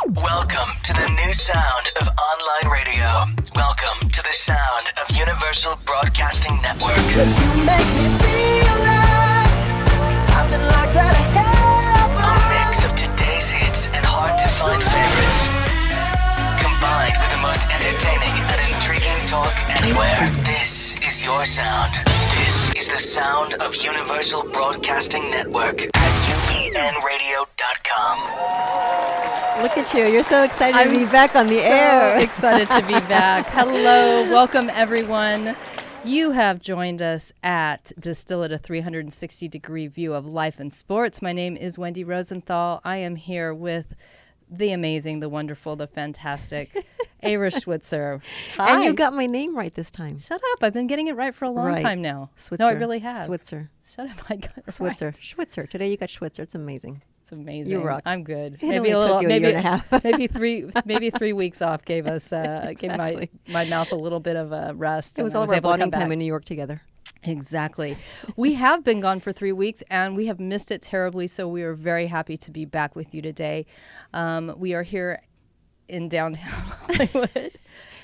Welcome to the new sound of online radio. Welcome to the sound of Universal Broadcasting Network. 'Cause you make me feel like I've been locked out of heaven. A mix of today's hits and hard-to-find favorites, combined with the most entertaining and intriguing talk anywhere. This is your sound. This is the sound of Universal Broadcasting Network at UBNradio.com. Look at you. You're so excited to be back on the air. Excited to be back. Hello. Welcome, everyone. You have joined us at Distill It, a 360-degree view of life and sports. My name is Wendy Rosenthal. I am here with the amazing, the wonderful, the fantastic Ira Schwitzer. Hi. And you got my name right this time. Shut up. I've been getting it right for a long time now. Switzer. No, I really have. Switzer. Shut up. I got it Switzer. right. Schwitzer. Today you got Schwitzer. It's amazing. It's amazing. You rock. I'm good. It maybe a little, maybe a year and a half. maybe 3 weeks off gave us exactly. gave my mouth a little bit of a rest. It was all of our bonding time in New York together. Exactly. We have been gone for 3 weeks and we have missed it terribly. So we are very happy to be back with you today. We are here in downtown Hollywood.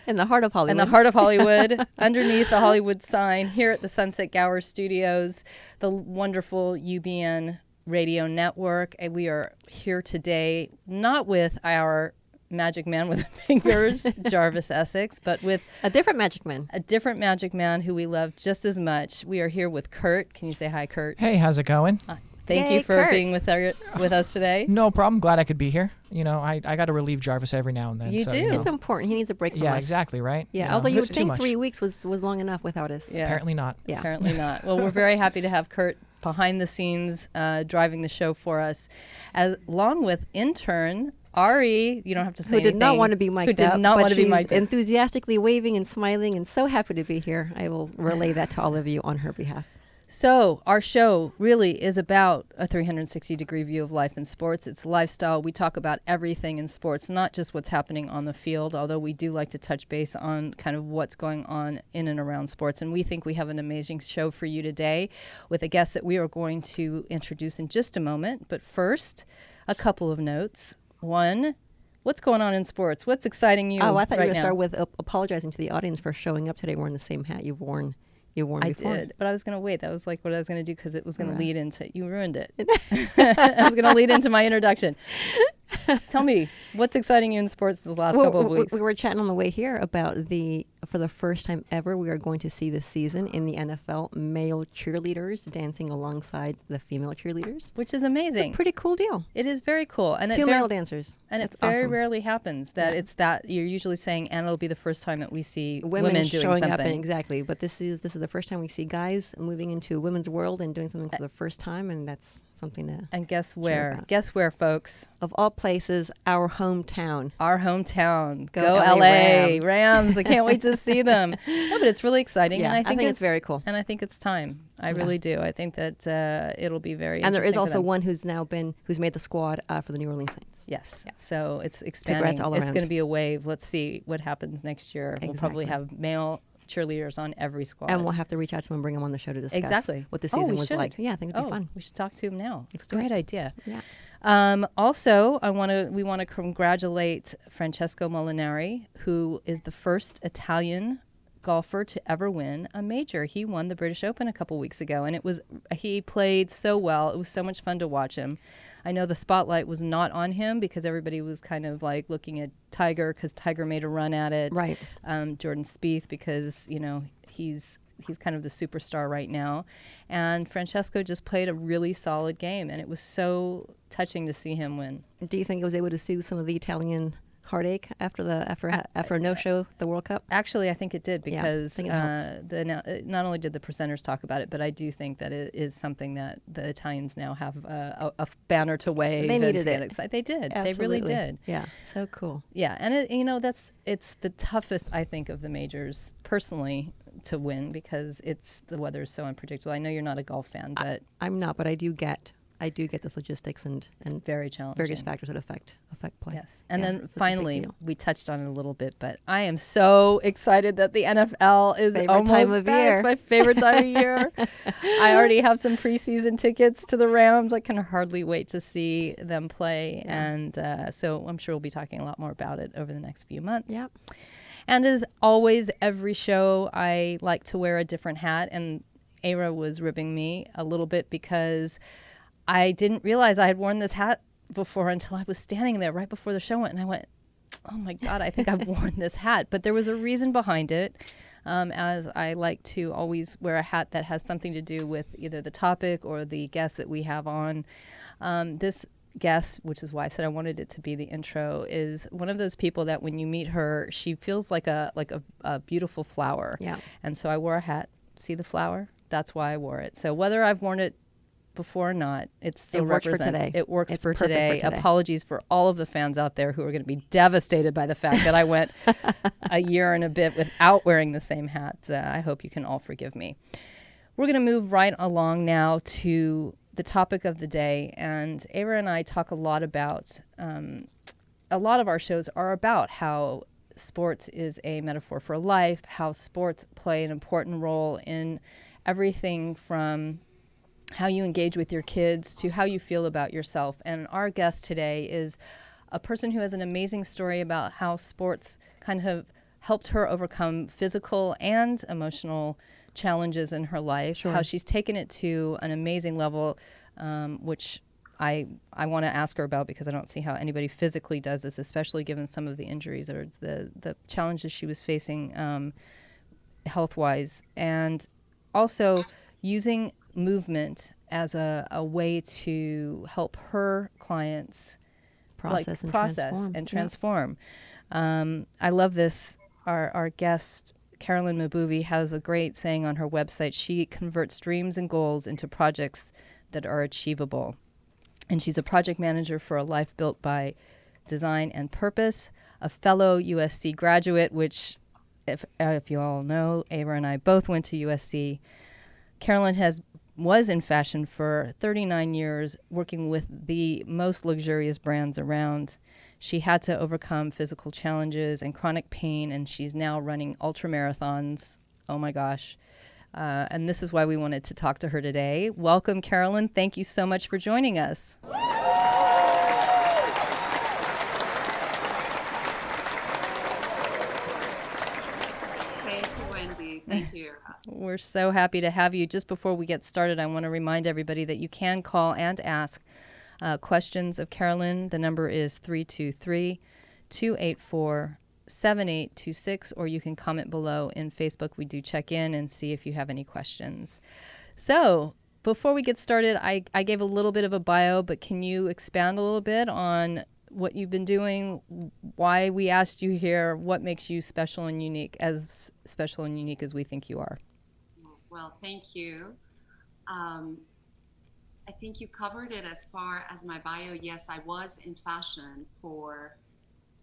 In the heart of Hollywood. In the heart of Hollywood, underneath the Hollywood sign, here at the Sunset Gower Studios, the wonderful UBN Radio Network. And we are here today, not with our magic man with the fingers, Jarvis Essex, but with a different magic man. A different magic man who we love just as much. We are here with Kurt. Can you say hi, Kurt? Hey, how's it going? Thank Yay, you for Kurt. being with us today. No problem. Glad I could be here. You know, I got to relieve Jarvis every now and then. You do. know. It's important. He needs a break from us. Yeah, exactly, right? Yeah, You know, although you it's would too think much. 3 weeks was long enough without us. Yeah. Apparently not. Yeah. Apparently not. Well, we're very happy to have Kurt behind the scenes driving the show for us, along with intern Ari. You don't have to say Who did not anything. want to be mic'd Who did up, not but want to be she's mic'd up. enthusiastically waving and smiling and so happy to be here. I will relay that to all of you on her behalf. So our show really is about a 360-degree view of life and sports. It's lifestyle. We talk about everything in sports, not just what's happening on the field, although we do like to touch base on kind of what's going on in and around sports. And we think we have an amazing show for you today with a guest that we are going to introduce in just a moment. But first, a couple of notes. One, what's going on in sports? What's exciting you Oh, I thought right you were going to now? start with apologizing to the audience for showing up today wearing the same hat you've worn before. I did, but I was going to wait. That was like what I was going to do because it was going to lead into, you ruined it. I was going to lead into my introduction. Tell me, what's exciting you in sports this last couple of weeks? We were chatting on the way here about for the first time ever, we are going to see this season in the NFL male cheerleaders dancing alongside the female cheerleaders. Which is amazing. It's a pretty cool deal. It is very cool. And Two male dancers. And That's it very awesome. rarely happens that it's that you're usually saying, and it'll be the first time that we see women doing showing something. up. Exactly. But this is the first time we see guys moving into women's world and doing something for the first time, and that's something to And guess where? about. Guess where, folks? Of all places, our hometown. Our hometown. Go Go LA LA. Rams. Rams. I can't wait to see them. No, but it's really exciting. Yeah, and I think it's very cool. And I think it's time. I really do. I think that it'll be very And there is interesting for also them. one who's made the squad for the New Orleans Saints. Yes. So it's expanding. Congrats all It's around. going to be a wave. Let's see what happens next year. We'll probably Exactly. have male cheerleaders on every squad. And we'll have to reach out to them and bring them on the show to discuss what the season was like. Yeah, I think it'd be fun. We should talk to him now. It's a do it. great idea. Yeah. Also, we want to congratulate Francesco Molinari, who is the first Italian golfer to ever win a major. He won the British Open a couple weeks ago, and he played so well. It was so much fun to watch him. I know the spotlight was not on him because everybody was kind of like looking at Tiger because Tiger made a run at it. Right. Jordan Spieth because, he's kind of the superstar right now. And Francesco just played a really solid game, and it was so touching to see him win. Do you think it was able to soothe some of the Italian heartache after a no-show the World Cup? Actually, I think it did because I think it helps. not only did the presenters talk about it, but I do think that it is something that the Italians now have a banner to wave. They needed and to get it. excited. They did. Absolutely. They really did. Yeah, so cool. Yeah, and it's the toughest I think of the majors personally to win because the weather is so unpredictable. I know you're not a golf fan, but I'm not, but I do get I do get those logistics and Very challenging. various factors that affect play. Yes. And Yeah, then so it's a big finally, deal. we touched on it a little bit, but I am so excited that the NFL is Favorite almost time of back. year. It's my favorite time of year. I already have some preseason tickets to the Rams. I can hardly wait to see them play. Yeah. And so I'm sure we'll be talking a lot more about it over the next few months. Yep. And as always, every show, I like to wear a different hat. And Ara was ribbing me a little bit because I didn't realize I had worn this hat before until I was standing there right before the show went. And I went, oh my God, I think I've worn this hat. But there was a reason behind it, as I like to always wear a hat that has something to do with either the topic or the guest that we have on. This guest, which is why I said I wanted it to be the intro, is one of those people that when you meet her, she feels like a beautiful flower. Yeah. And so I wore a hat. See the flower? That's why I wore it. So whether I've worn it before or not, it still works for represents. today. It works It's for perfect today. for today. Apologies for all of the fans out there who are going to be devastated by the fact that I went a year and a bit without wearing the same hat. I hope you can all forgive me. We're going to move right along now to the topic of the day. And Ava and I talk a lot about, a lot of our shows are about how sports is a metaphor for life, how sports play an important role in everything from how you engage with your kids to how you feel about yourself. And our guest today is a person who has an amazing story about how sports kind of helped her overcome physical and emotional challenges in her life, how she's taken it to an amazing level, which I want to ask her about because I don't see how anybody physically does this, especially given some of the injuries or the challenges she was facing health-wise. And also using movement as a way to help her clients Process and transform. I love this. Our guest, Carolyn Mahboubi, has a great saying on her website. She converts dreams and goals into projects that are achievable. And she's a project manager for A Life Built by Design and Purpose, a fellow USC graduate, which, if you all know, Ava and I both went to USC. Carolyn was in fashion for 39 years, working with the most luxurious brands around. She had to overcome physical challenges and chronic pain, and she's now running ultra marathons. Oh my gosh. And this is why we wanted to talk to her today. Welcome, Carolyn. Thank you so much for joining us. Thank you, Wendy. Thank you. We're so happy to have you. Just before we get started, I want to remind everybody that you can call and ask questions of Carolyn. The number is 323-284-7826, or you can comment below in Facebook. We do check in and see if you have any questions. So before we get started, I gave a little bit of a bio, but can you expand a little bit on what you've been doing, why we asked you here, what makes you special and unique as we think you are? Well, thank you. I think you covered it as far as my bio. Yes, I was in fashion for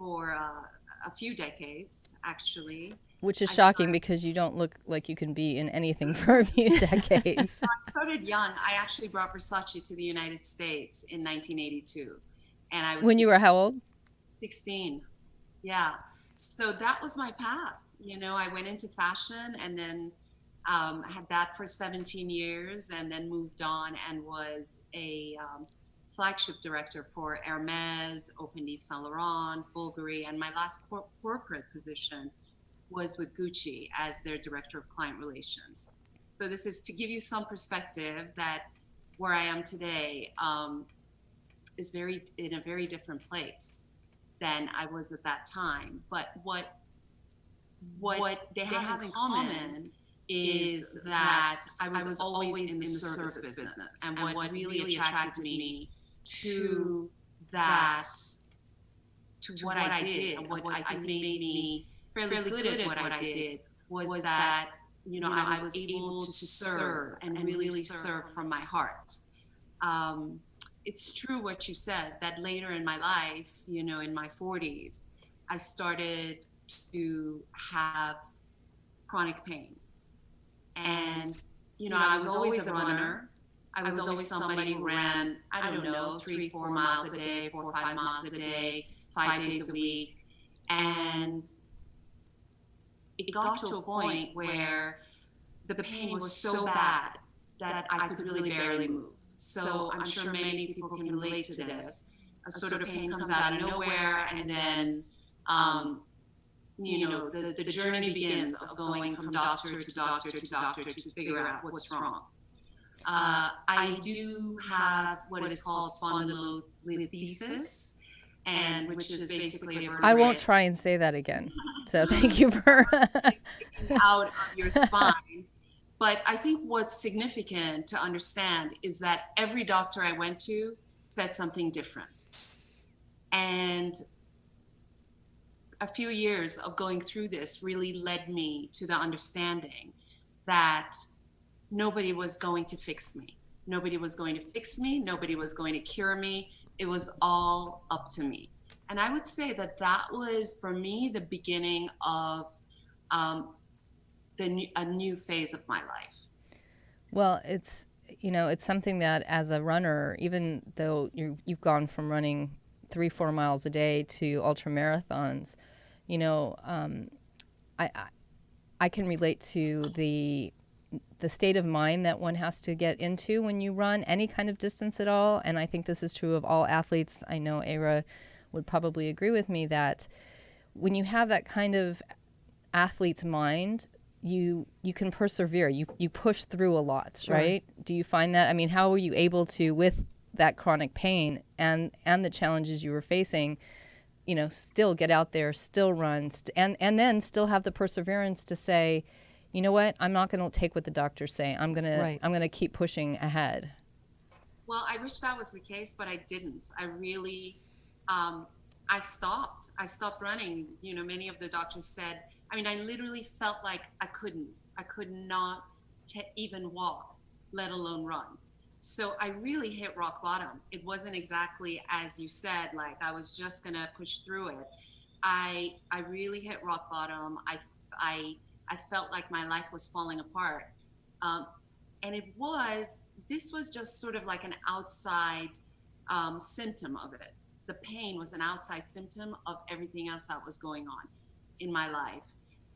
a few decades, actually. Which is shocking because you don't look like you can be in anything for a few decades. So I started young. I actually brought Versace to the United States in 1982. And I was When you were how old? 16. Yeah. So that was my path. You know, I went into fashion and then had that for 17 years and then moved on and was a flagship director for Hermes, opened Yves Saint Laurent, Bulgari, and my last corporate position was with Gucci as their director of client relations. So this is to give you some perspective that where I am today is in a very different place than I was at that time. But what they have in common is that I was always in the service business. And what really attracted me to that, to what I did, and what I think made me fairly good at what I did was that, you know, I was able to serve and really serve from my heart. It's true what you said, that later in my life, you know, in my 40s, I started to have chronic pain. And, you know, I was always a runner. I was always somebody who ran, I don't know, 3, 4 miles a day, 4 or 5 miles a day, 5 days a week. And it got to a point where the pain was so bad that I could really barely move. So I'm sure many people can relate to this. A sort of pain comes out of nowhere, and then, the journey begins of going from doctor to doctor to doctor to figure out what's wrong. I do have what is called spondylolisthesis, and which is basically a I won't try and say that again. So thank you for out of your spine. But I think what's significant to understand is that every doctor I went to said something different. And a few years of going through this really led me to the understanding that nobody was going to fix me. Nobody was going to fix me. Nobody was going to cure me. It was all up to me. And I would say that that was, for me, the beginning of a new phase of my life. Well, it's something that as a runner, even though you've gone from running 3-4 miles a day to ultra marathons, I can relate to the state of mind that one has to get into when you run any kind of distance at all. And I think this is true of all athletes. I know Ara would probably agree with me that when you have that kind of athlete's mind, you can persevere. You push through a lot, Sure. right? Do you find that? I mean, how were you able to, with that chronic pain and the challenges you were facing, still get out there, still run, and then still have the perseverance to say, you know what, I'm not going to take what the doctors say. I'm gonna keep pushing ahead. Well, I wish that was the case, but I didn't. I really, I stopped. I stopped running. Many of the doctors said, I literally felt like I could not even walk, let alone run. So I really hit rock bottom. It wasn't exactly as you said, like I was just gonna push through it. I really hit rock bottom. I felt like my life was falling apart. And this was just sort of like an outside symptom of it. The pain was an outside symptom of everything else that was going on in my life.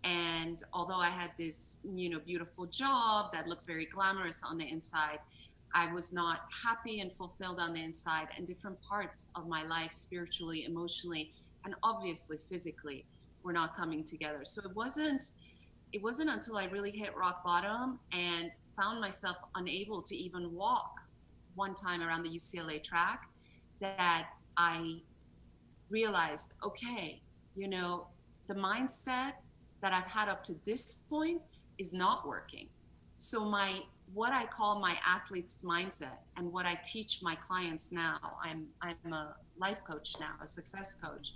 And although I had this, beautiful job that looked very glamorous on the inside, I was not happy and fulfilled on the inside, and different parts of my life, spiritually, emotionally, and obviously physically, were not coming together. So it wasn't until I really hit rock bottom and found myself unable to even walk one time around the UCLA track that I realized, okay, the mindset that I've had up to this point is not working. So what I call my athlete's mindset, and what I teach my clients now, I'm a life coach now, a success coach,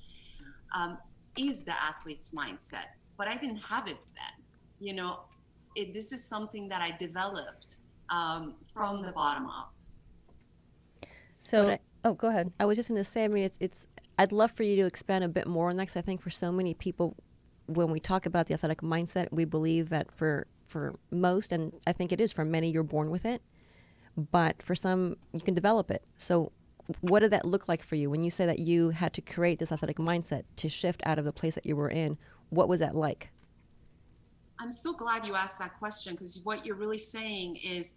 is the athlete's mindset. But I didn't have it then. This is something that I developed from the bottom up. So, go ahead. I was just going to say, it's. I'd love for you to expand a bit more on that, because I think for so many people, when we talk about the athletic mindset, we believe that for most, and I think it is for many, you're born with it, but for some, you can develop it. So what did that look like for you when you say that you had to create this athletic mindset to shift out of the place that you were in? What was that like? I'm so glad you asked that question, because what you're really saying is,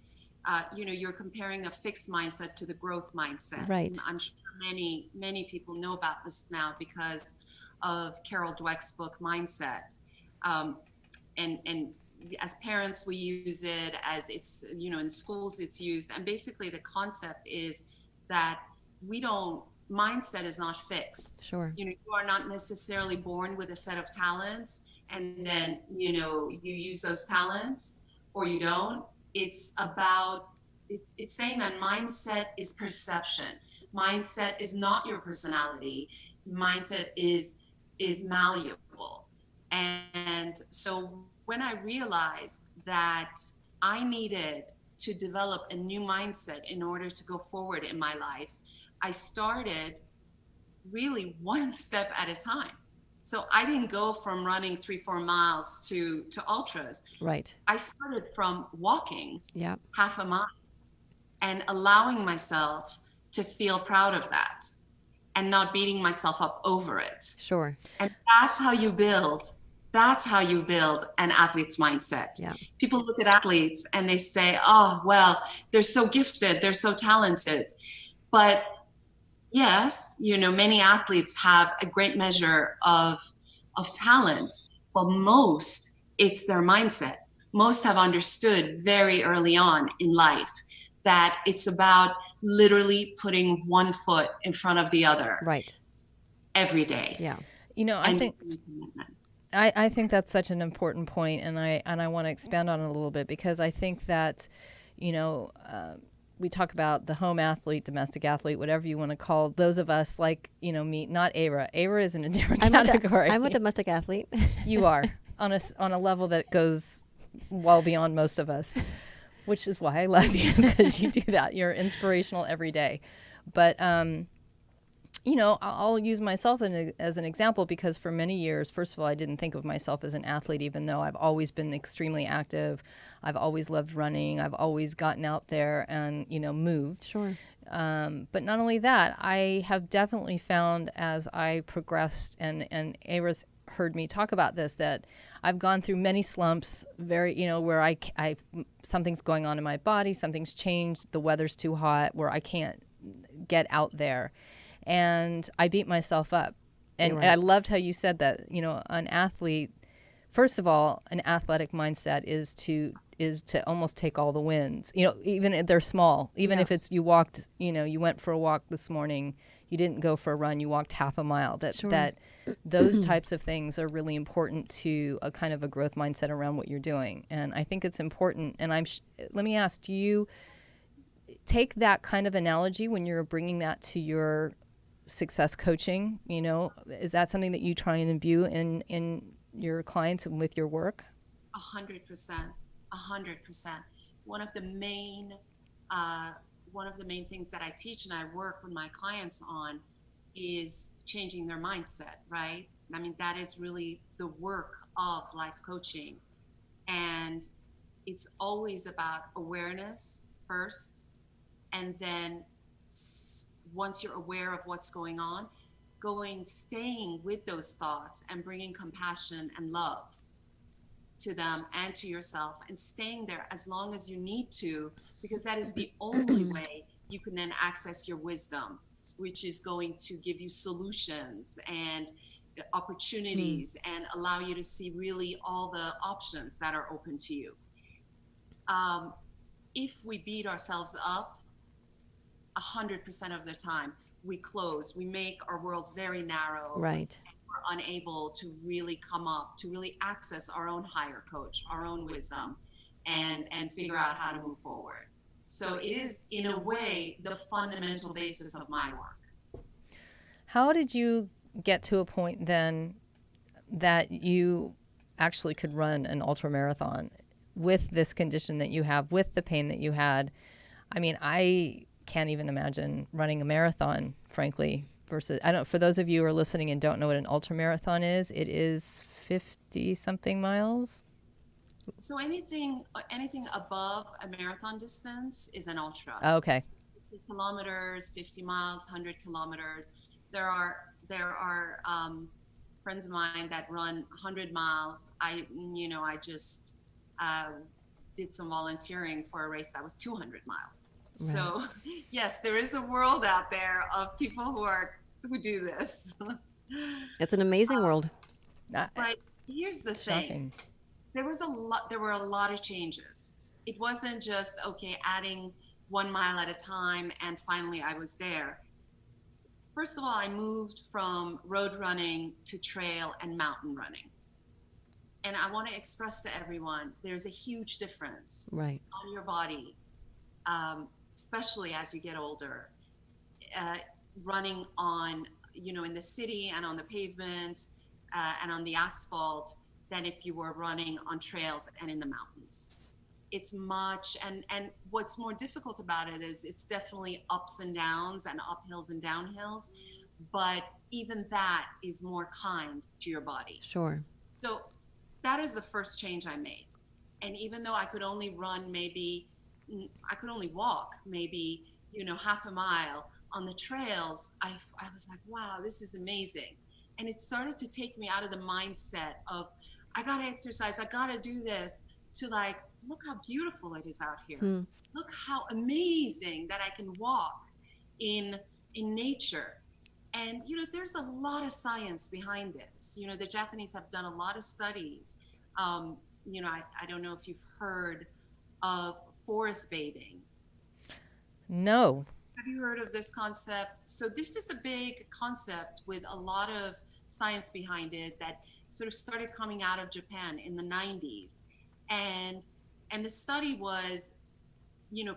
you're comparing a fixed mindset to the growth mindset. Right. I'm sure many people know about this now because of Carol Dweck's book, Mindset. And as parents, we use it, as it's, in schools it's used. And basically the concept is that mindset is not fixed. Sure. You are not necessarily born with a set of talents, and then, you use those talents or you don't. It's saying that mindset is perception. Mindset is not your personality. Mindset is malleable. And so when I realized that I needed to develop a new mindset in order to go forward in my life, I started really one step at a time. So I didn't go from running 3-4 miles to ultras. Right. I started from walking Yeah. half a mile. and allowing myself to feel proud of that and not beating myself up over it. Sure. And that's how you build. That's how you build an athlete's mindset. Yeah. People look at athletes and they say, oh, well, they're so gifted, they're so talented. But yes, many athletes have a great measure of talent, but most, it's their mindset. Most have understood very early on in life that it's about literally putting one foot in front of the other Right. every day. Yeah. I think I think that's such an important point, and I want to expand on it a little bit, because I think that, we talk about the home athlete, domestic athlete, whatever you want to call those of us like, me, not Ara. Ara is in a different category. I'm a domestic athlete. You are on a level that goes well beyond most of us, which is why I love you, because you do that. You're inspirational every day. But I'll use myself as an example, because for many years, first of all, I didn't think of myself as an athlete, even though I've always been extremely active. I've always loved running. I've always gotten out there and, moved. Sure. But not only that, I have definitely found as I progressed, and Ara's heard me talk about this, that I've gone through many slumps, where I something's going on in my body, something's changed, the weather's too hot, where I can't get out there. And I beat myself up. And Right. I loved how you said that, an athlete, first of all, an athletic mindset is to almost take all the wins, even if they're small, even if it's, you walked, you went for a walk this morning, you didn't go for a run, you walked half a mile, that those types of things are really important to a kind of a growth mindset around what you're doing. And I think it's important. And let me ask, do you take that kind of analogy when you're bringing that to your success coaching? Is that something that you try and imbue in your clients and with your work? 100%. 100%. One of the main things that I teach and I work with my clients on is changing their mindset, right? I mean, that is really the work of life coaching. And it's always about awareness first. And then once you're aware of what's going on, staying with those thoughts and bringing compassion and love to them and to yourself, and staying there as long as you need to, because that is the only way you can then access your wisdom, which is going to give you solutions and opportunities and allow you to see really all the options that are open to you. If we beat ourselves up 100% of the time, we close, we make our world very narrow. Right. We're unable to really come up, to really access our own higher coach, our own wisdom, and figure out how to move forward. So it is, in a way, the fundamental basis of my work. How did you get to a point then that you actually could run an ultra marathon with this condition that you have, with the pain that you had? I mean, I can't even imagine running a marathon, frankly, versus, for those of you who are listening and don't know what an ultra marathon is, it is 50 something miles. So anything above a marathon distance is an ultra. Okay. 50 kilometers, 50 miles, 100 kilometers. There are friends of mine that run 100 miles. I just did some volunteering for a race that was 200 miles. Right. So yes, there is a world out there of people who do this. It's an amazing world. But here's the thing. There were a lot of changes. It wasn't just, adding 1 mile at a time and finally I was there. First of all, I moved from road running to trail and mountain running. And I want to express to everyone, there's a huge difference right. on your body, especially as you get older. Running on, in the city and on the pavement and on the asphalt than if you were running on trails and in the mountains. It's much, and what's more difficult about it is it's definitely ups and downs and uphills and downhills, but even that is more kind to your body. Sure. So that is the first change I made. And even though I could only run maybe I could only walk maybe, half a mile on the trails. I was like, wow, this is amazing. And it started to take me out of the mindset of, I got to exercise, I got to do this, to like, look how beautiful it is out here. Look how amazing that I can walk in nature. And there's a lot of science behind this. The Japanese have done a lot of studies. I don't know if you've heard of forest bathing. No. Have you heard of this concept? So this is a big concept with a lot of science behind it that sort of started coming out of Japan in the 90s. And the study was, having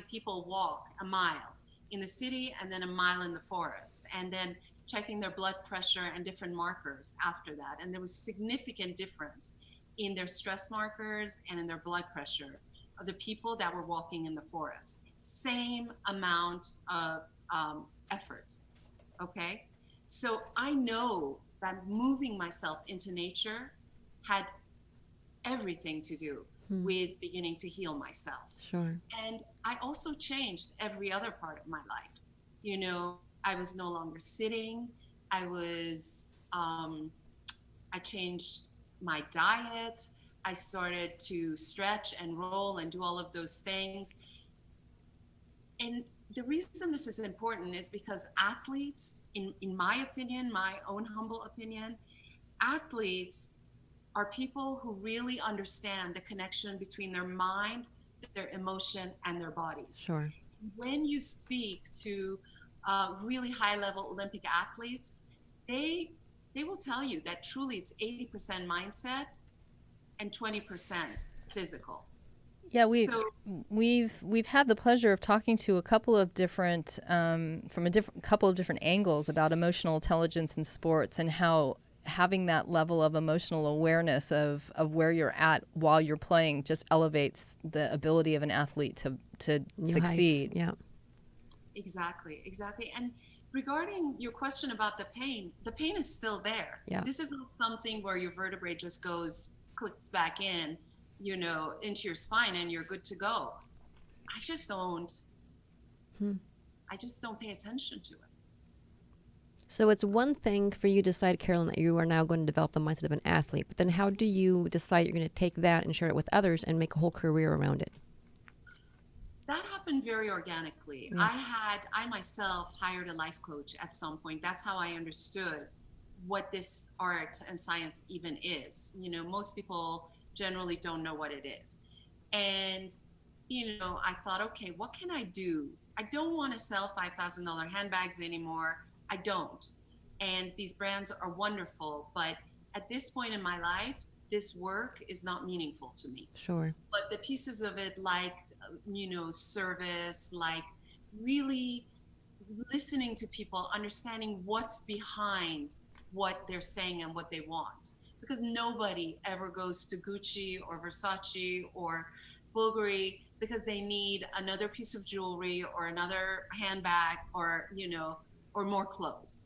people walk a mile in the city and then a mile in the forest, and then checking their blood pressure and different markers after that. And there was significant difference in their stress markers and in their blood pressure of the people that were walking in the forest. Same amount of effort. Okay. So I know that moving myself into nature had everything to do with beginning to heal myself. Sure. And I also changed every other part of my life. I was no longer sitting. I changed my diet. I started to stretch and roll and do all of those things. And the reason this is important is because athletes, in my opinion, my own humble opinion, athletes are people who really understand the connection between their mind, their emotion, and their bodies. Sure. When you speak to really high-level Olympic athletes, they will tell you that truly it's 80% mindset and 20% physical. Yeah, we've had the pleasure of talking to a couple of different from a couple of different angles about emotional intelligence in sports, and how having that level of emotional awareness of where you're at while you're playing just elevates the ability of an athlete to New succeed. heights. Yeah. Exactly. And regarding your question about the pain is still there. Yeah. This is not something where your vertebrae just clicks back in, into your spine and you're good to go. I just don't pay attention to it. So it's one thing for you to decide, Carolyn, that you are now going to develop the mindset of an athlete, but then how do you decide you're going to take that and share it with others and make a whole career around it? That happened very organically. Yeah. I myself hired a life coach at some point. That's how I understood what this art and science even is. Most people generally don't know what it is. And, I thought, okay, what can I do? I don't want to sell $5,000 handbags anymore. I don't. And these brands are wonderful, but at this point in my life, this work is not meaningful to me. Sure. But the pieces of it, like, service, like really listening to people, understanding what's behind what they're saying and what they want. Because nobody ever goes to Gucci or Versace or Bulgari because they need another piece of jewelry or another handbag or, or more clothes.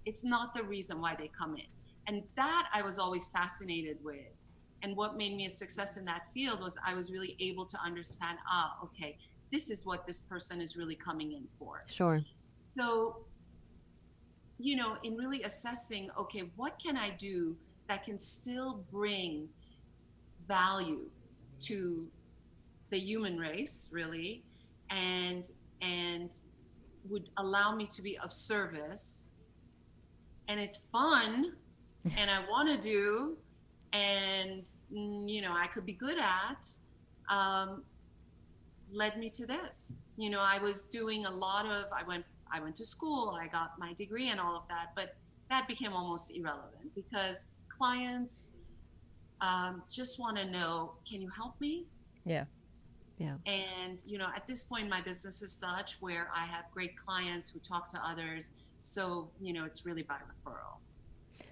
It's not the reason why they come in. And that I was always fascinated with. And what made me a success in that field was I was really able to understand, okay, this is what this person is really coming in for. Sure. So, in really assessing, okay, what can I do that can still bring value to the human race, really, and would allow me to be of service, and it's fun, and I want to do, and I could be good at, led me to this. I was doing a lot of, I went to school, I got my degree and all of that, but that became almost irrelevant because clients just want to know, can you help me? Yeah. And at this point my business is such where I have great clients who talk to others, so it's really by referral.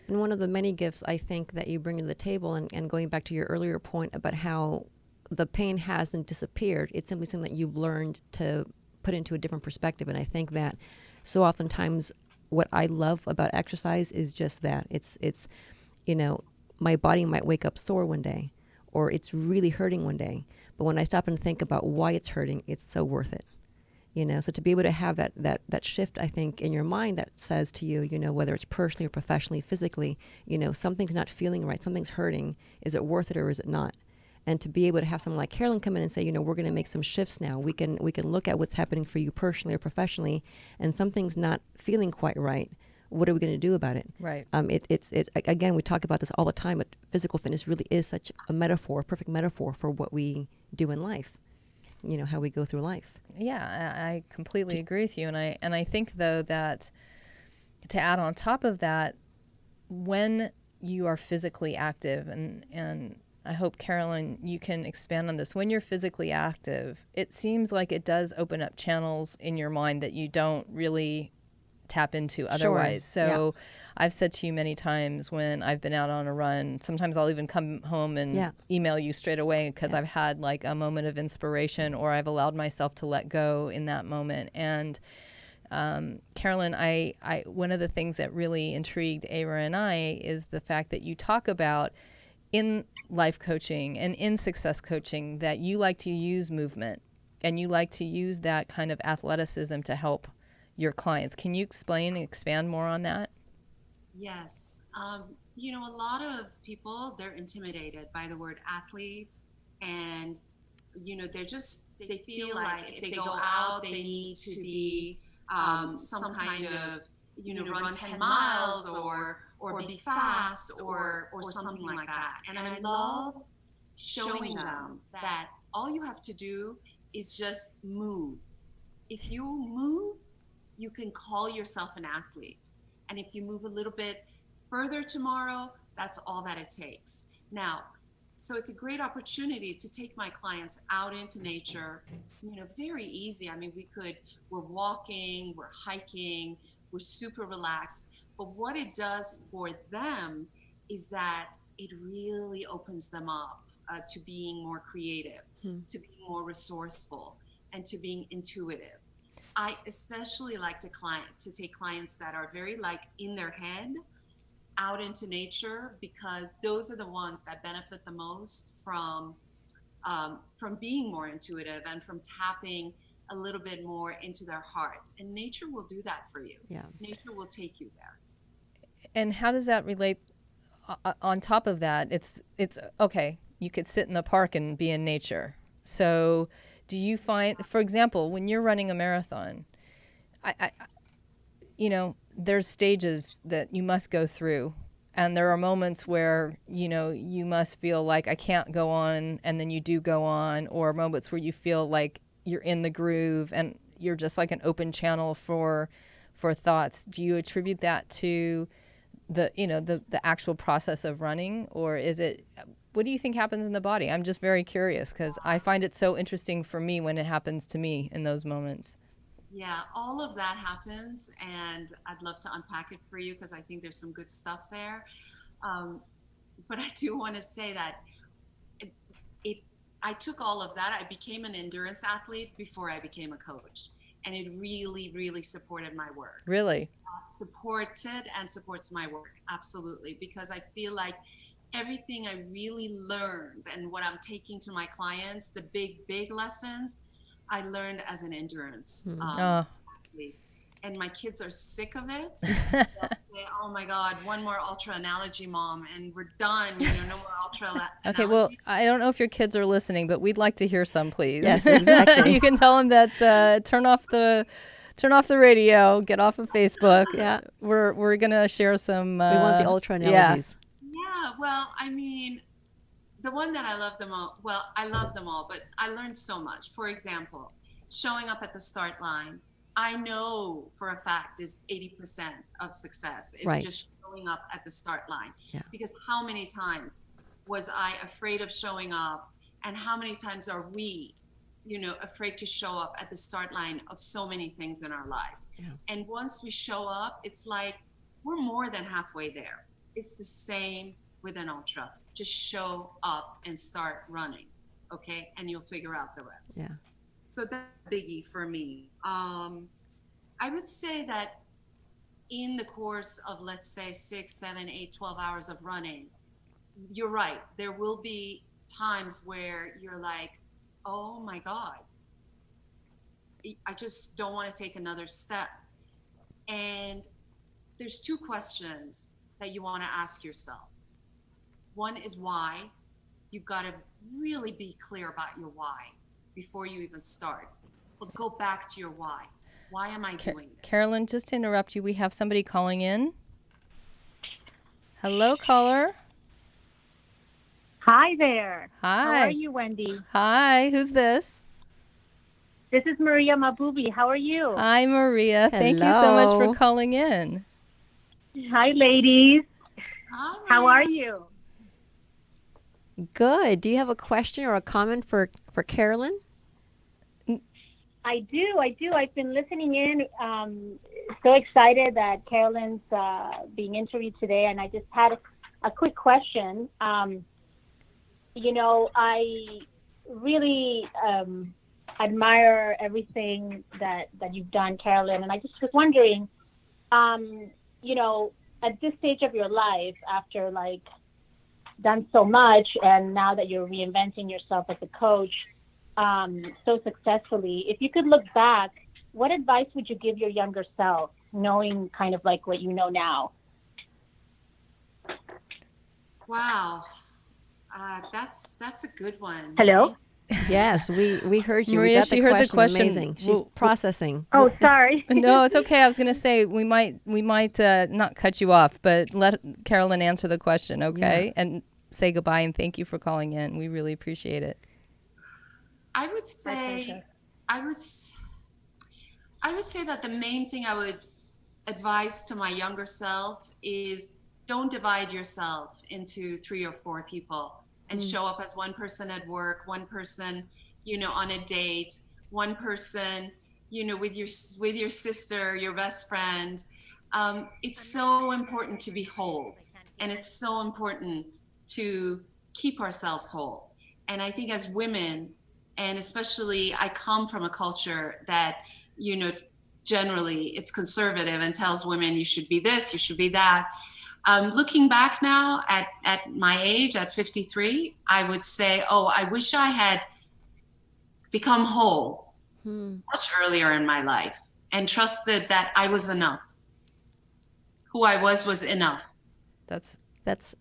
And one of the many gifts I think that you bring to the table, and going back to your earlier point about how the pain hasn't disappeared, it's simply something that you've learned to put into a different perspective. And I think that so oftentimes what I love about exercise is just that. It's my body might wake up sore one day, or it's really hurting one day. But when I stop and think about why it's hurting, it's so worth it. So to be able to have that shift, I think, in your mind that says to you, whether it's personally or professionally, physically, something's not feeling right, something's hurting. Is it worth it or is it not? And to be able to have someone like Carolyn come in and say, we're going to make some shifts now. We can look at what's happening for you personally or professionally, and something's not feeling quite right. What are we going to do about it? Right. It's again, we talk about this all the time, but physical fitness really is such a metaphor, a perfect metaphor for what we do in life. How we go through life. Yeah, I completely agree with you, and I think though that to add on top of that, when you are physically active, and I hope, Carolyn, you can expand on this. When you're physically active, it seems like it does open up channels in your mind that you don't really tap into otherwise. Sure. So I've said to you many times when I've been out on a run, sometimes I'll even come home and email you straight away because I've had like a moment of inspiration, or I've allowed myself to let go in that moment. And Carolyn, I one of the things that really intrigued Ava and I is the fact that you talk about in life coaching and in success coaching that you like to use movement and you like to use that kind of athleticism to help your clients. Can you expand more on that? Yes. A lot of people, they're intimidated by the word athlete, and, they feel like if they go out, they need to be some kind of, run 10 miles or be fast or something like that. And I love showing them that all you have to do is just move. If you move, you can call yourself an athlete. And if you move a little bit further tomorrow, that's all that it takes. Now, so it's a great opportunity to take my clients out into nature, very easy. I mean, we're walking, we're hiking, we're super relaxed. But what it does for them is that it really opens them up to being more creative, to being more resourceful, and to being intuitive. I especially like to take clients that are very in their head out into nature, because those are the ones that benefit the most from being more intuitive and from tapping a little bit more into their heart. And nature will do that for you. Yeah. Nature will take you there. And how does that relate? On top of that, it's okay. You could sit in the park and be in nature. So do you find, for example, when you're running a marathon, there's stages that you must go through, and there are moments where, you must feel like I can't go on, and then you do go on, or moments where you feel like you're in the groove and you're just like an open channel for thoughts. Do you attribute that to the actual process of running, or is it, what do you think happens in the body? I'm just very curious because I find it so interesting for me when it happens to me in those moments. Yeah, all of that happens, and I'd love to unpack it for you because I think there's some good stuff there. But I do want to say that I took all of that. I became an endurance athlete before I became a coach, and it really, really supported my work. Really? Supported and supports my work, absolutely, because I feel like everything I really learned and what I'm taking to my clients, the big lessons, I learned as an endurance athlete. And my kids are sick of it. They'll say, oh my God, one more ultra analogy, Mom, and we're done. No more ultra analogy. Okay, well, I don't know if your kids are listening, but we'd like to hear some, please. Yes, exactly. You can tell them that turn off the radio, get off of Facebook. Yeah. We're gonna share some. We want the ultra analogies. Yeah, well, I mean, the one that I love the most, well, I love them all, but I learned so much. For example, showing up at the start line, I know for a fact is 80% of success is Right. just showing up at the start line. Yeah. Because how many times was I afraid of showing up, and how many times are we, afraid to show up at the start line of so many things in our lives? Yeah. And once we show up, it's like we're more than halfway there. It's the same with an ultra. Just show up and start running, okay? And you'll figure out the rest. Yeah. So that's a biggie for me. I would say that in the course of, let's say, 6, 7, 8, 12 hours of running, you're right. There will be times where you're like, oh my God, I just don't want to take another step. And there's two questions that you want to ask yourself. One is why. You've got to really be clear about your why before you even start. But go back to your why. Why am I doing this? Carolyn, just to interrupt you, we have somebody calling in. Hello, caller. Hi there. Hi. How are you, Wendy? Hi, who's this? This is Maria Mahboubi. How are you? Hi, Maria. Thank you so much for Hello. calling in. Hi, ladies. Hi, How are Maria. you? Good. Do you have a question or a comment for Carolyn? I do. I've been listening in. So excited that Carolyn's being interviewed today, and I just had a quick question. I really admire everything that you've done, Carolyn, and I just was wondering, at this stage of your life, after done so much, and now that you're reinventing yourself as a coach so successfully, if you could look back, what advice would you give your younger self, knowing kind of like what you know now? Wow. That's a good one. Hello? Yes, we heard you. Maria, we got she heard the question. Amazing. She's Well- processing. Oh, sorry. No, it's okay. I was going to say we might not cut you off, but let Carolyn answer the question, okay? And say goodbye and thank you for calling in. We really appreciate it. I would say, I would say that the main thing I would advise to my younger self is don't divide yourself into 3 or 4 people and show up as one person at work, one person, on a date, one person, with your sister, your best friend. It's so important to be whole, and it's so important to keep ourselves whole. And I think as women, and especially I come from a culture that, generally it's conservative and tells women you should be this, you should be that. Looking back now at my age, at 53, I would say, I wish I had become whole much earlier in my life and trusted that I was enough. Who I was enough. That's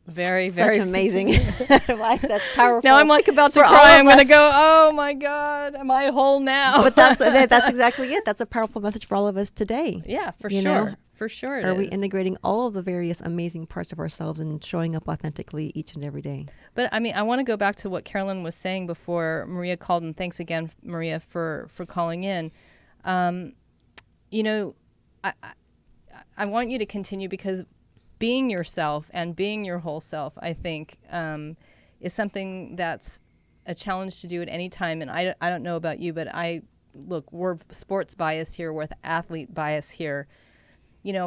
very, such very amazing advice. That's powerful. Now I'm about to for all cry. of I'm going to us. go, oh my God, am I whole now? But that's exactly it. That's a powerful message for all of us today. Yeah, for You sure. know? For sure it Are we is. integrating all of the various amazing parts of ourselves and showing up authentically each and every day? But I mean, I want to go back to what Carolyn was saying before Maria called, and thanks again, Maria, for calling in. I want you to continue, because being yourself and being your whole self, I think, is something that's a challenge to do at any time. And I don't know about you, but we're sports bias here, we're athlete bias here.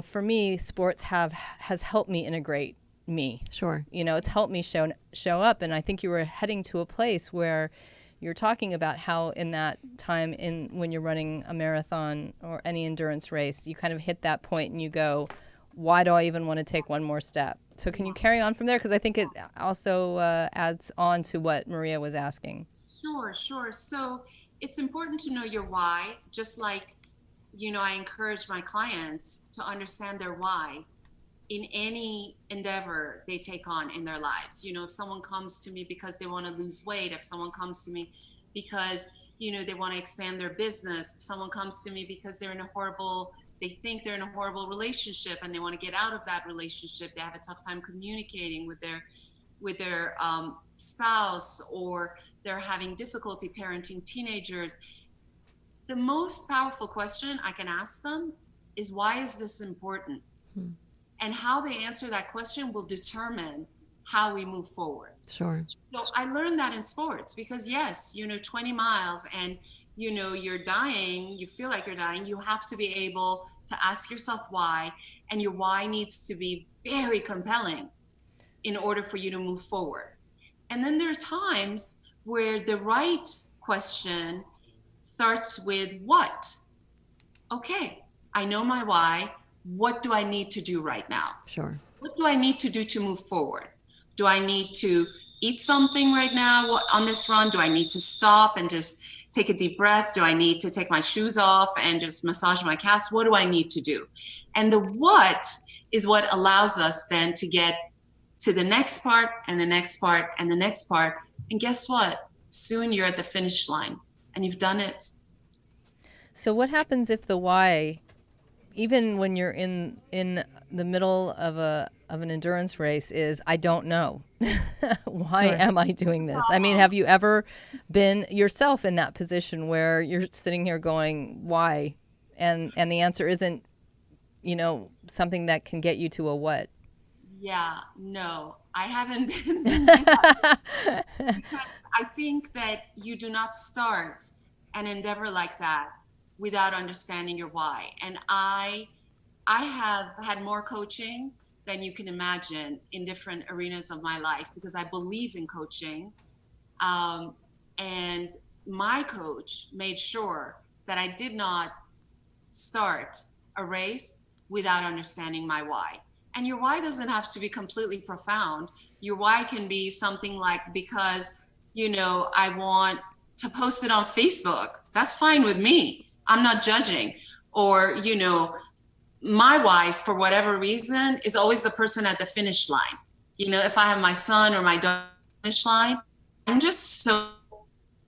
For me, sports has helped me integrate me. Sure. It's helped me show up. And I think you were heading to a place where you're talking about how in that time when you're running a marathon or any endurance race, you kind of hit that point and you go, why do I even want to take one more step? So can you carry on from there? Because I think it also adds on to what Maria was asking. Sure. So it's important to know your why, just like, I encourage my clients to understand their why in any endeavor they take on in their lives. If someone comes to me because they want to lose weight, if someone comes to me because, they want to expand their business, someone comes to me because they think they're in a horrible relationship and they want to get out of that relationship. They have a tough time communicating with their spouse, or they're having difficulty parenting teenagers. The most powerful question I can ask them is, why is this important? And how they answer that question will determine how we move forward. Sure. So I learned that in sports, because yes, 20 miles and you're dying, you feel like you're dying, you have to be able to ask yourself why, and your why needs to be very compelling in order for you to move forward. And then there are times where the right question starts with what? Okay, I know my why. What do I need to do right now? Sure. What do I need to do to move forward? Do I need to eat something right now on this run? Do I need to stop and just take a deep breath? Do I need to take my shoes off and just massage my calves? What do I need to do? And the what is what allows us then to get to the next part and the next part and the next part. And guess what? Soon you're at the finish line and you've done it. So what happens if the why, even when you're in the middle of an endurance race, is I don't know. Why am I doing this? I mean, have you ever been yourself in that position where you're sitting here going, why? And the answer isn't, something that can get you to a what? Yeah, no, I haven't been because I think that you do not start an endeavor like that without understanding your why. And I have had more coaching than you can imagine in different arenas of my life because I believe in coaching. And my coach made sure that I did not start a race without understanding my why. And your why doesn't have to be completely profound. Your why can be something like, because, I want to post it on Facebook. That's fine with me. I'm not judging. Or, my whys, for whatever reason, is always the person at the finish line. If I have my son or my daughter finish line, I'm just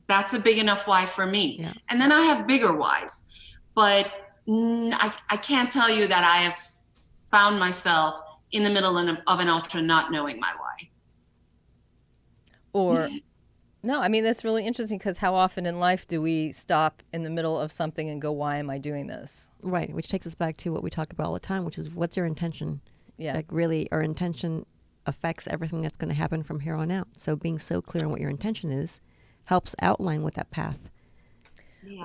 that's a big enough why for me. Yeah. And then I have bigger whys. But I can't tell you that I have found myself in the middle of an ultra not knowing my why. Or, no, I mean, that's really interesting because how often in life do we stop in the middle of something and go, why am I doing this? Right, which takes us back to what we talk about all the time, which is what's your intention? Yeah. Like really, our intention affects everything that's going to happen from here on out. So being so clear on what your intention is helps outline what that path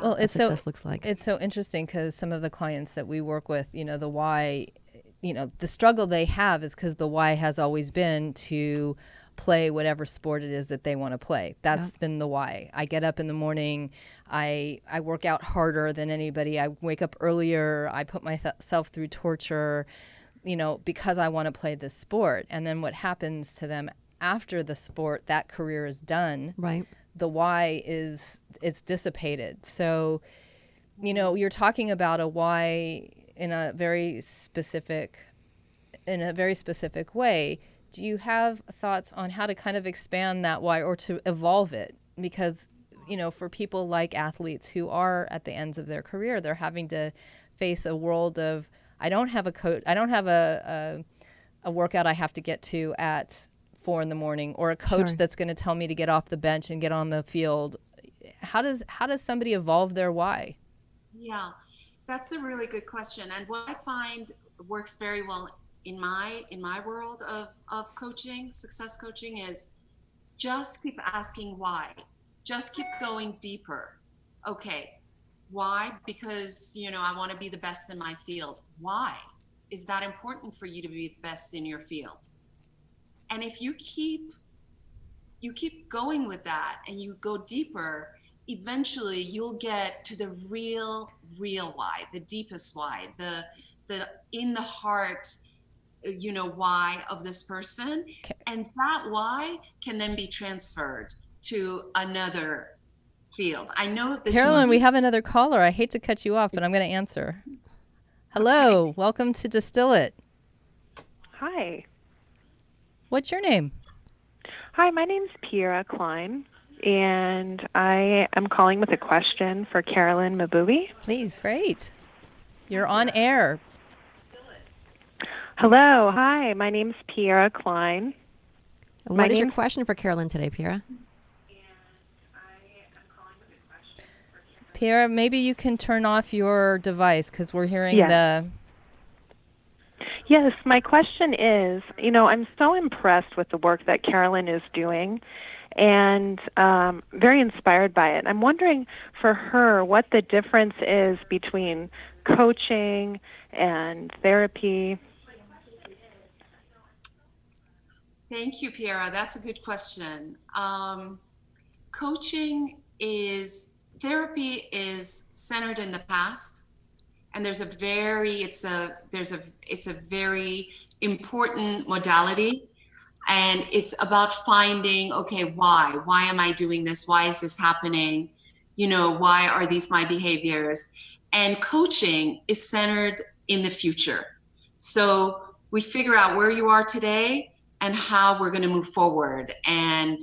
Well, of success looks like. It's so interesting because some of the clients that we work with, the why, the struggle they have is because the why has always been to play whatever sport it is that they want to play. That's been the why. I get up in the morning, I work out harder than anybody, I wake up earlier, I put myself through torture, because I want to play this sport. And then what happens to them after the sport, that career is done. Right. The why it's dissipated. So, you're talking about a why in a very specific way. Do you have thoughts on how to kind of expand that why or to evolve it? Because, for people like athletes who are at the ends of their career, they're having to face a world of, I don't have a coach, I don't have a workout I have to get to at 4 a.m, or a coach that's going to tell me to get off the bench and get on the field. How does somebody evolve their why? Yeah, that's a really good question. And what I find works very well in my world of coaching, success coaching, is just keep asking why. Just keep going deeper. Okay, why? Because, I want to be the best in my field. Why? Is that important for you to be the best in your field? And if you keep going with that and you go deeper, eventually you'll get to the real why, the deepest why, the in the heart, why of this person. And that why can then be transferred to another field. I know that Carolyn, we have another caller. I hate to cut you off, but I'm going to answer. Hello, Okay. Welcome to Distill It. Hi. What's your name? Hi, my name's Piera Klein, and I am calling with a question for Carolyn Mahboubi. Please. Great. You're on air. Hello. Hi, my name's Piera Klein. And what is your question for Carolyn today, Piera? Piera, maybe you can turn off your device because we're hearing Yes, my question is, I'm so impressed with the work that Carolyn is doing and very inspired by it. I'm wondering for her what the difference is between coaching and therapy. Thank you, Piera. That's a good question. Therapy is centered in the past, and it's a very important modality. And it's about finding, okay, why am I doing this? Why is this happening? Why are these my behaviors? And coaching is centered in the future. So we figure out where you are today and how we're going to move forward and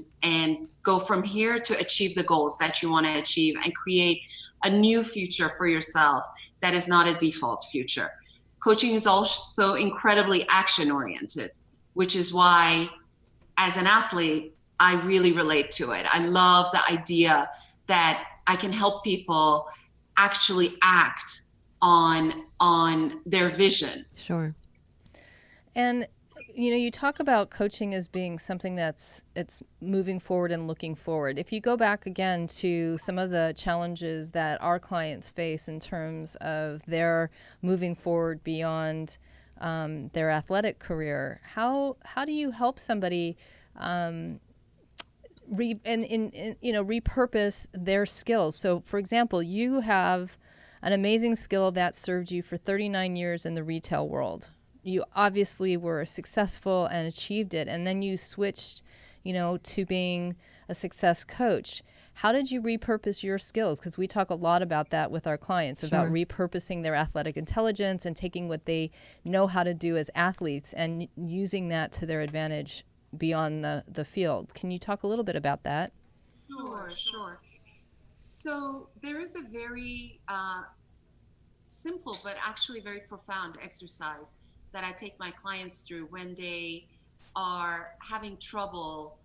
go from here to achieve the goals that you want to achieve and create a new future for yourself that is not a default future. Coaching is also incredibly action oriented, which is why as an athlete, I really relate to it. I love the idea that I can help people actually act on their vision. Sure. And you talk about coaching as being something it's moving forward and looking forward. If you go back again to some of the challenges that our clients face in terms of their moving forward beyond their athletic career, how do you help somebody repurpose their skills? So, for example, you have an amazing skill that served you for 39 years in the retail world. You obviously were successful and achieved it, and then you switched, to being a success coach. How did you repurpose your skills? Because we talk a lot about that with our clients, about repurposing their athletic intelligence and taking what they know how to do as athletes and using that to their advantage beyond the field. Can you talk a little bit about that? Sure. So there is a very simple but actually very profound exercise that I take my clients through when they are having trouble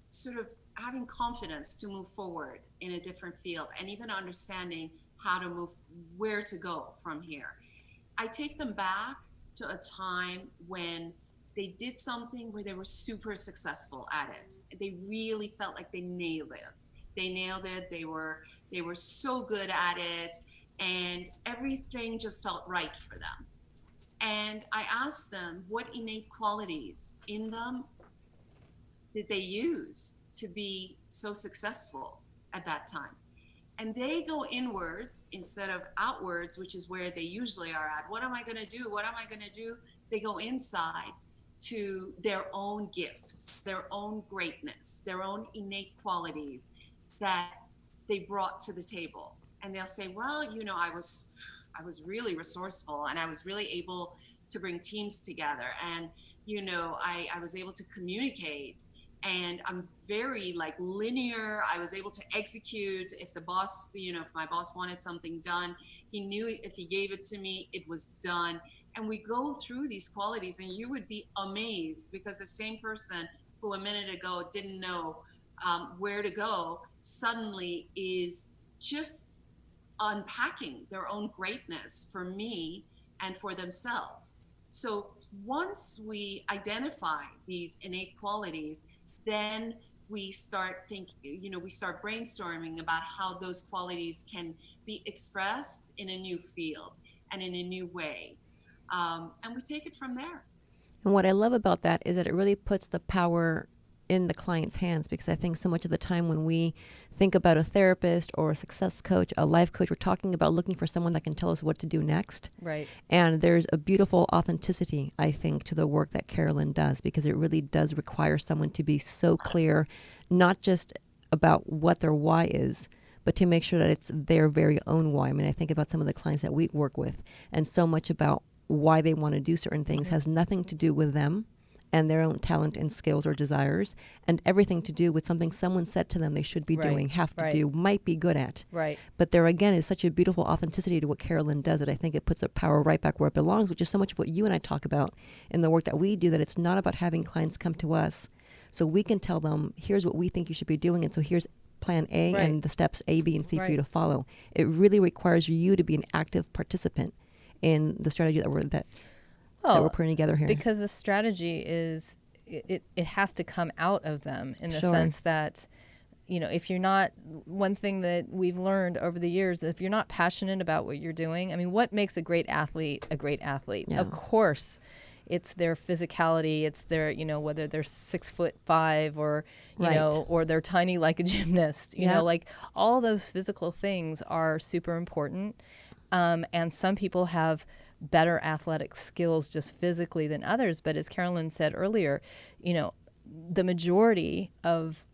sort of having confidence to move forward in a different field and even understanding how to move, where to go from here. I take them back to a time when they did something where they were super successful at it. They really felt like they nailed it. They were so good at it, and everything just felt right for them. And I asked them what innate qualities in them did they use to be so successful at that time. And they go inwards instead of outwards, which is where they usually are at. What am I going to do? What am I going to do? They go inside to their own gifts, their own greatness, their own innate qualities that they brought to the table. And they'll say, well, I was really resourceful, and I was really able to bring teams together, and I was able to communicate, and I'm very linear. I was able to execute. If the boss, if my boss wanted something done, he knew if he gave it to me, it was done. And we go through these qualities, and you would be amazed, because the same person who a minute ago didn't know where to go suddenly is just unpacking their own greatness for me and for themselves. So once we identify these innate qualities, then we start thinking, we start brainstorming about how those qualities can be expressed in a new field and in a new way. And we take it from there. And what I love about that is that it really puts the power in the client's hands, because I think so much of the time when we think about a therapist or a success coach, a life coach, we're talking about looking for someone that can tell us what to do next. Right. And there's a beautiful authenticity, I think, to the work that Carolyn does, because it really does require someone to be so clear, not just about what their why is, but to make sure that it's their very own why. I mean, I think about some of the clients that we work with, and so much about why they want to do certain things has nothing to do with them and their own talent and skills or desires, and everything to do with something someone said to them they should be doing, have to do, might be good at. Right. But there again is such a beautiful authenticity to what Carolyn does that I think it puts the power right back where it belongs, which is so much of what you and I talk about in the work that we do, that it's not about having clients come to us so we can tell them, here's what we think you should be doing, and so here's plan A and the steps A, B, and C for you to follow. It really requires you to be an active participant in the strategy that we're putting together here. Because the strategy is, it has to come out of them in the sense that, if you're not, one thing that we've learned over the years, if you're not passionate about what you're doing, I mean, what makes a great athlete a great athlete? Yeah. Of course, it's their physicality, it's their, whether they're 6'5" or, or they're tiny like a gymnast, you know, like all those physical things are super important. And some people have better athletic skills just physically than others. But as Carolyn said earlier, the majority of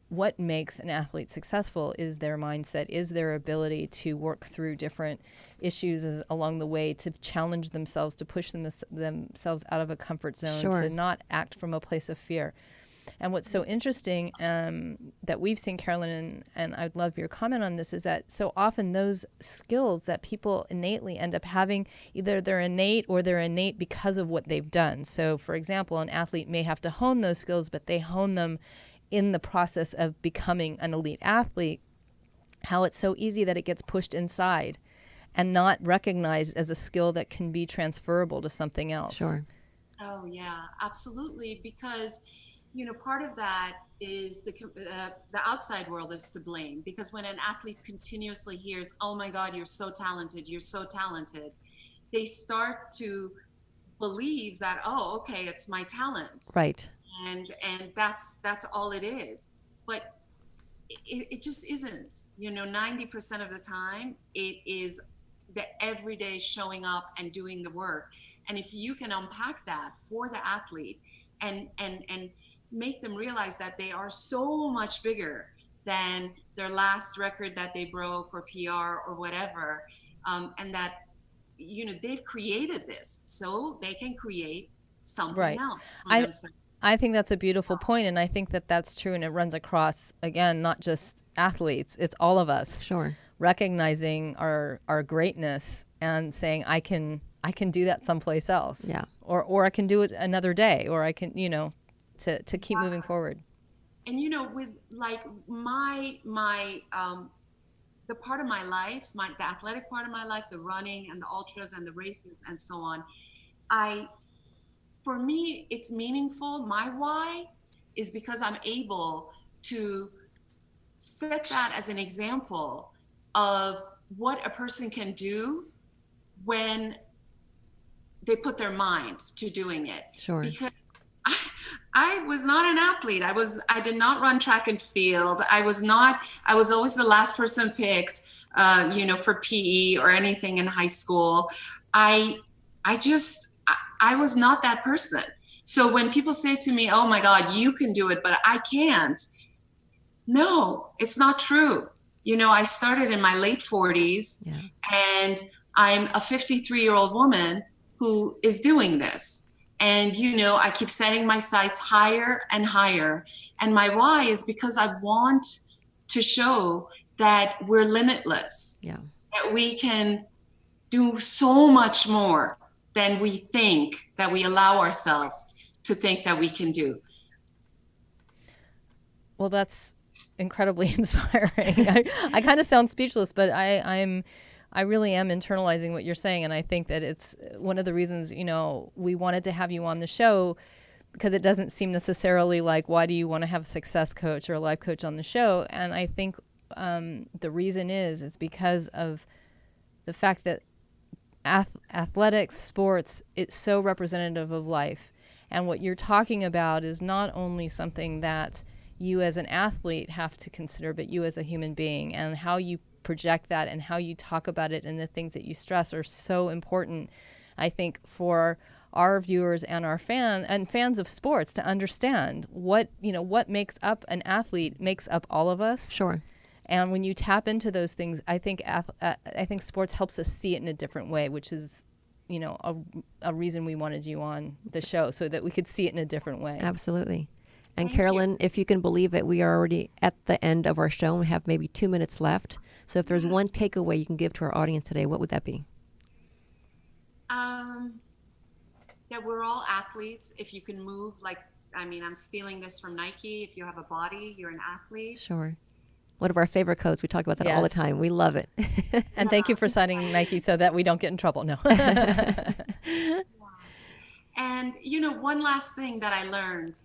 what makes an athlete successful is their mindset, is their ability to work through different issues along the way, to challenge themselves, to push themselves out of a comfort zone, Sure. to not act from a place of fear. And what's so interesting that we've seen, Carolyn, and I'd love your comment on this, is that so often those skills that people innately end up having, either they're innate or they're innate because of what they've done. So, for example, an athlete may have to hone those skills, but they hone them in the process of becoming an elite athlete. How it's so easy that it gets pushed inside and not recognized as a skill that can be transferable to something else. Sure. Oh yeah, absolutely. Because, part of that is the outside world is to blame. Because when an athlete continuously hears, "Oh my God, you're so talented, they start to believe that, oh, okay, it's my talent, Right. and that's all it is. But it just isn't. 90% of the time, it is the everyday showing up and doing the work. And if you can unpack that for the athlete and make them realize that they are so much bigger than their last record that they broke or PR or whatever, and that they've created this, so they can create something Right. else. I think that's a beautiful point, and I think that that's true, and it runs across, again, not just athletes, it's all of us. Sure. Recognizing our greatness and saying, I can do that someplace else. Yeah. Or I can do it another day, or I can, to keep moving forward. And with like my the part of my life, the athletic part of my life, the running and the ultras and the races and so on, for me, it's meaningful. My why is because I'm able to set that as an example of what a person can do when they put their mind to doing it. Sure. Because I was not an athlete. I did not run track and field. I was always the last person picked, for PE or anything in high school. I was not that person. So when people say to me, "Oh my God, you can do it, but I can't." No, it's not true. I started in my late 40s, Yeah. and I'm a 53-year-old woman who is doing this. And, I keep setting my sights higher and higher. And my why is because I want to show that we're limitless, Yeah. that we can do so much more than we think, that we allow ourselves to think that we can do. Well, that's incredibly inspiring. I kind of sound speechless, but I really am internalizing what you're saying, and I think that it's one of the reasons, we wanted to have you on the show, because it doesn't seem necessarily like, why do you want to have a success coach or a life coach on the show? And I think the reason is because of the fact that athletics, sports, it's so representative of life. And what you're talking about is not only something that you as an athlete have to consider, but you as a human being, and how you project that and how you talk about it and the things that you stress are so important, I think, for our viewers and our fans of sports to understand what makes up an athlete makes up all of us. Sure. And when you tap into those things, I think sports helps us see it in a different way, which is, a reason we wanted you on the show, so that we could see it in a different way. Absolutely. And Thank Carolyn, if you can believe it, we are already at the end of our show and we have maybe 2 minutes left. So if there's one takeaway you can give to our audience today, what would that be? That we're all athletes. If you can move, I'm stealing this from Nike. If you have a body, you're an athlete. Sure. One of our favorite quotes. We talk about that all the Yes. time. We love it. And thank you for signing Nike so that we don't get in trouble. No. And, one last thing that I learned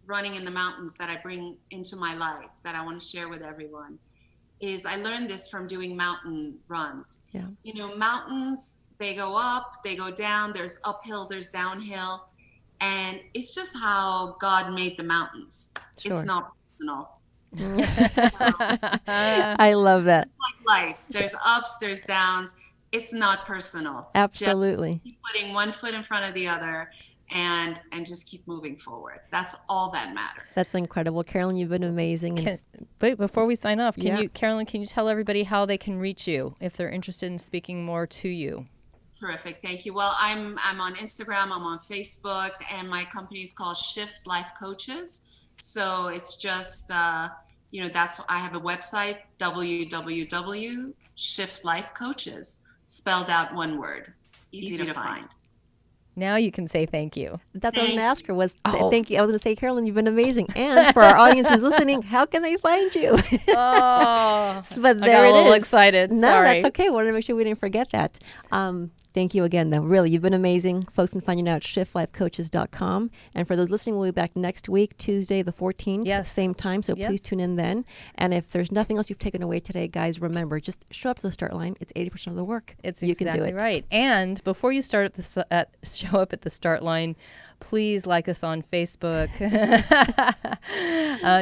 running in the mountains that I bring into my life that I want to share with everyone is I learned this from doing mountain runs. Yeah. Mountains, they go up, they go down, there's uphill, there's downhill. And it's just how God made the mountains. Sure. It's not personal. I love that. Like life, there's ups, there's downs. it's not personal. Absolutely. Just keep putting one foot in front of the other and just keep moving forward. That's all that matters. That's incredible. Carolyn, you've been amazing. And But before we sign off, Yeah. Carolyn, can you tell everybody how they can reach you if they're interested in speaking more to you? Terrific. Thank you. Well, I'm on Instagram, I'm on Facebook, and my company is called Shift Life Coaches. So it's just, that's, I have a website, www.shiftlifecoaches, spelled out one word, easy to find. Now you can say thank you. that's what I was going to ask her was, Oh. thank you. I was going to say, Carolyn, you've been amazing. And for our audience who's listening, how can they find you? Oh, But I there got a it little is. excited. No, Sorry. that's okay. Wanted to make sure we didn't forget that. Thank you again, though. Really, you've been amazing. Folks can find you now at shiftlifecoaches.com. And for those listening, we'll be back next week, Tuesday the 14th, Yes. same time. So Yes. please tune in then. And if there's nothing else you've taken away today, guys, remember, just show up to the start line. It's 80% of the work. It's You exactly can do it. right. And before you start show up at the start line, please like us on Facebook.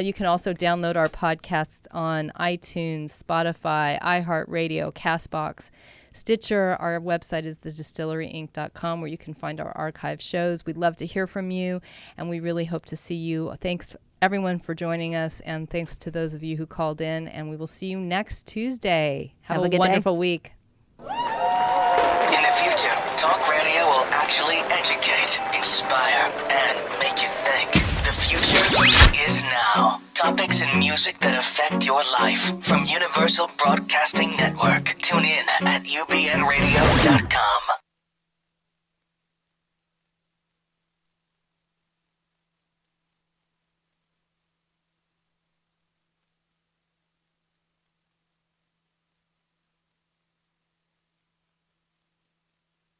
You can also download our podcasts on iTunes, Spotify, iHeartRadio, CastBox, Stitcher. Our website is thedistilleryinc.com, where you can find our archive shows. We'd love to hear from you, and we really hope to see you. Thanks, everyone, for joining us, and thanks to those of you who called in, and we will see you next Tuesday. Have Have a a good day. wonderful week. In the future, talk radio will actually educate, inspire, and make you think. The future is now. Topics and music that affect your life from Universal Broadcasting Network. Tune in at ubnradio.com.